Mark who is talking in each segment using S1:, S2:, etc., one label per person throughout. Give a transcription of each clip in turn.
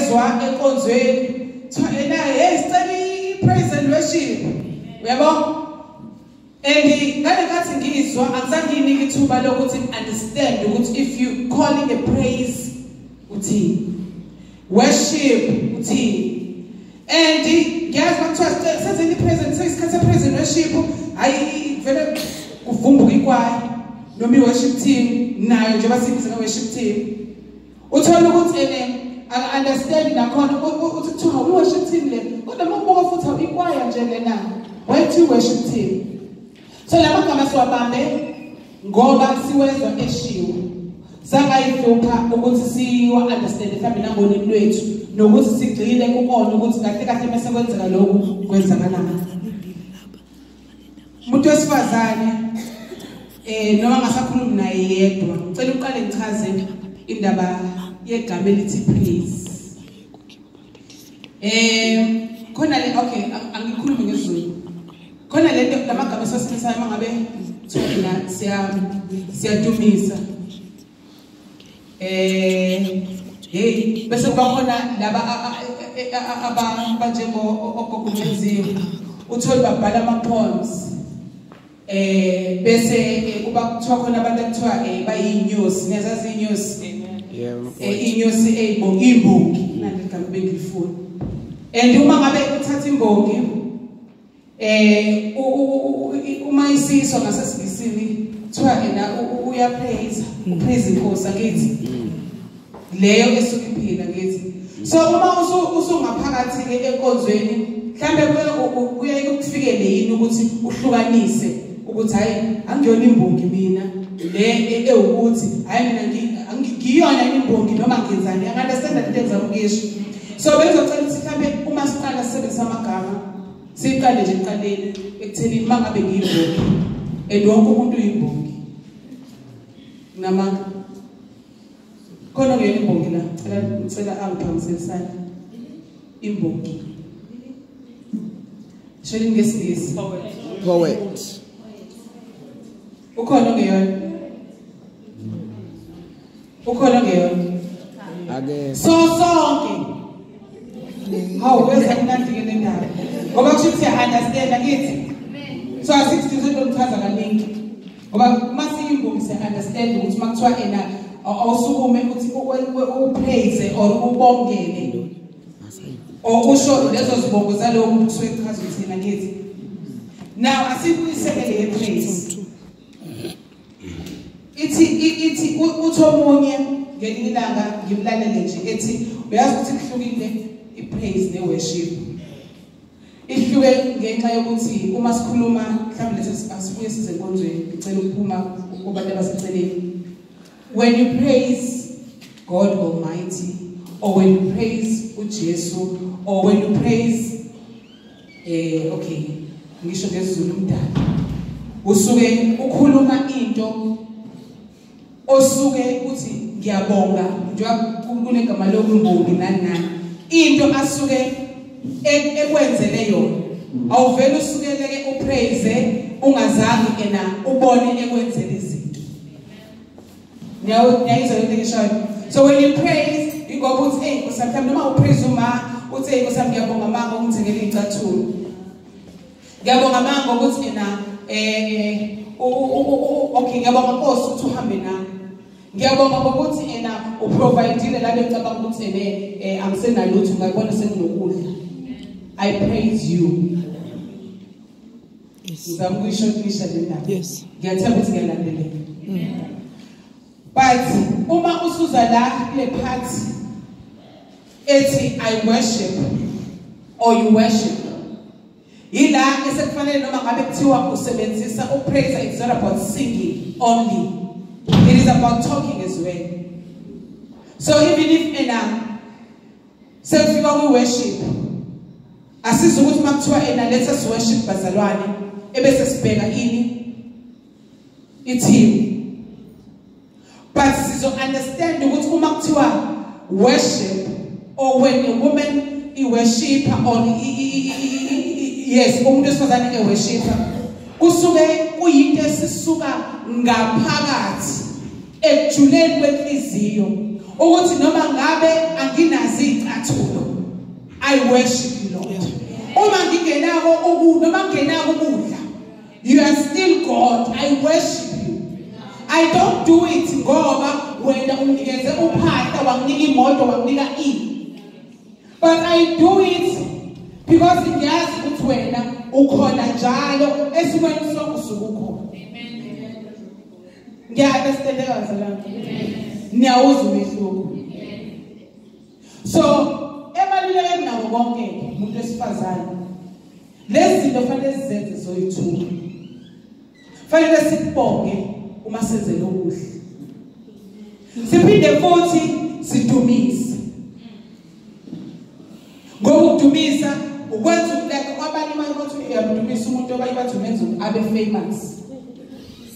S1: ngezwa enkonzweni ena hey study praise and worship uyabo and ngale ngathi ngizwa angizange nginike ithuba lokuthi understand ukuthi if you calling a praise uthi worship uthi and ngiyazi bakuthiwa senzeni present seyisikhathi praise and worship hayi vele kuvumbuka ikwaya noma i-worship team nayo nje basibiza nge-worship team uthola ukuthi understand nakhona uthi kuthiwa i-worship team le kodwa makubuka futhi ikwaya nje lena why to worship team so lamagama siwabambe ngoba siwezwa eshiwo sangayihlupha ukuthi siwa understand mhlawumbe nangolimi lwethu nokuthi sigcine kukona ukuthi kahle kahle mase kwenzeka lokhu kwenzakalana umuntu wesifazane noma ngasakhuluma naye yedwa ngicela uqale ngichaze indaba yegama elithi praise khona le okay angikhulumi ngezulu khona lento lamagama esiwasebenzisayo mangabe thina siyadumisa hey bese kuba khona laba abanjengo ogogumeziwe uthola babhala ama poems bese kuba kuthiwa khona abantu akuthiwa bayinyosi nezazi inyosi inyosi imbongi nani igama bengilifuna and uma ngabe uthatha imbongi uma isiswa ngasesilizini kuthiwa uya praise inkosi akithi leyo esuke iphila ngithi so uma usungaphakathi ke enkonzweni mhlambe kuyaye kufikele yini ukuthi uhlukanise ukuthi hayi angiyona imbongi mina le ukuthi hayi mina ngiyona imbongi noma ngenzani understand into engizama ukuyisho so bezocela ukuthi mhlambe uma siqala sisebenzisa amagama siqale nje eqaleni ekutheni mangabe ngiyimbongi and wonke umuntu uyimbongi nama khona ngeke imbongi la ngicela angiphangisisana imbongi sheli ngesingisi
S2: poet
S1: ukhona ngeyona
S2: ake
S1: so sonke hawu bese ngandike le ndaba ngoba kusho ukuthi understand akithi so asithi izinto ngichaza kaningi ngoba masiyimbongi se understand ukuthi makuthiwa awusukume ukuthi upraise or ubongele or usho lezo zibongo zalowo muntu kusuke kuchaza uthina ngithi now asibuyisekele praise ithi uthi omunye ngelinye ilanga ngimlalele nje ethi uyazi ukuthi kuhlukile ipraise ne-worship ihluke ngenxa yokuthi uma sikhuluma mhlawumbe lethi asibuye size enkonzweni ngicela ukuphuma kubantu abaseceleni when you praise God Almighty or when you praise uJesu or when you praise okay ngisho ngesiZulu umdala usuke ukhuluma into osuke uthi ngiyabonga njengoba kunegama lokumbongi nani into asuke ekwenzele yona awuvela usukeleke upraise ungazange ubone ekwenzele izinto nyayizwa into ngishoyo so when you praise ingoba uthi usamhlawumbe noma upraise uma uthi ngosami ngiyabonga manga ungithengele icathulo ngiyabonga manga ukuthi okay ngiyabonga Nkosi ukuthi uhambe nami ngiyabonga ngokuthi uprovideile la becabanga ukuthi angisenalutho ngayibona senginokudla I praise you ngizama ukuyishontisha le ndaba ngiyathemba ukuthi ngiyalandelela but uma usuza la le part ethi I worship or you worship ila esekufanele noma ngabe kuthiwa usebenzisa upraise it's not about singing only it is about talking as well so even if sekufika ku worship asiza ukuthi makuthiwa let us worship bazalwane ebese sibheka team but sizo understand ukuthi uma kuthiwa worship or when a woman worship or yes umuntu esifazane worship kusuke kuyinto esisuka ngaphakathi ekujuleni kwenhliziyo ukuthi noma ngabe anginazi icathulo I worship you, Lord. Uma ngingenako ukudla, noma ngingenako ukudla, you are still God. I worship you. I don't do it ngoba wena unginikeze uphahla wanginika imoto wanginika but I do it because ngiyazi ukuthi wena ukhona njalo esimweni sokusuka ukhona. Ngiya-understand kahle. Niyawuzwa umehluko. So ebaluleke nawo konke umuntu wesifazane. Lezi zinto fanele sizenze zoyithuka. Fanele sibonge uma senzele okuhle. Siphinde futhi sidumise. Ngokudumisa ukwenza like kwabanye manje uyamdumisa umuntu obayibathi umenza abe famous.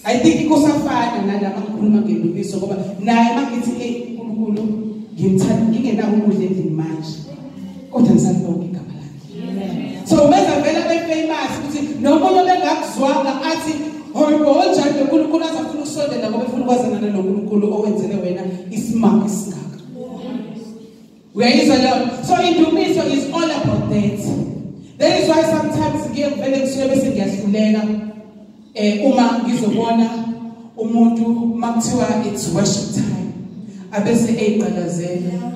S1: I think kusafana nalama ngikhuluma ngedumiso ngoba naye makithi uNkulunkulu ngimthanda ngingenawo ukudla endlini manje. Kodwa ngisabonga igama lakhe. So umenza vele abe famous ukuthi nomunye obengakuzwanga athi hoyibo njani uNkulunkulu azafuna ukusondela ngoba efuna ukwazana noNkulunkulu owenzele wena isimanga isingaka. Uyayizwa leyo? So indumiso is all about that. That is why sometimes ngiyevele kusuke bese ngiyahlulela uma ngizobona umuntu makuthiwa it's worship time abese eyiqalazela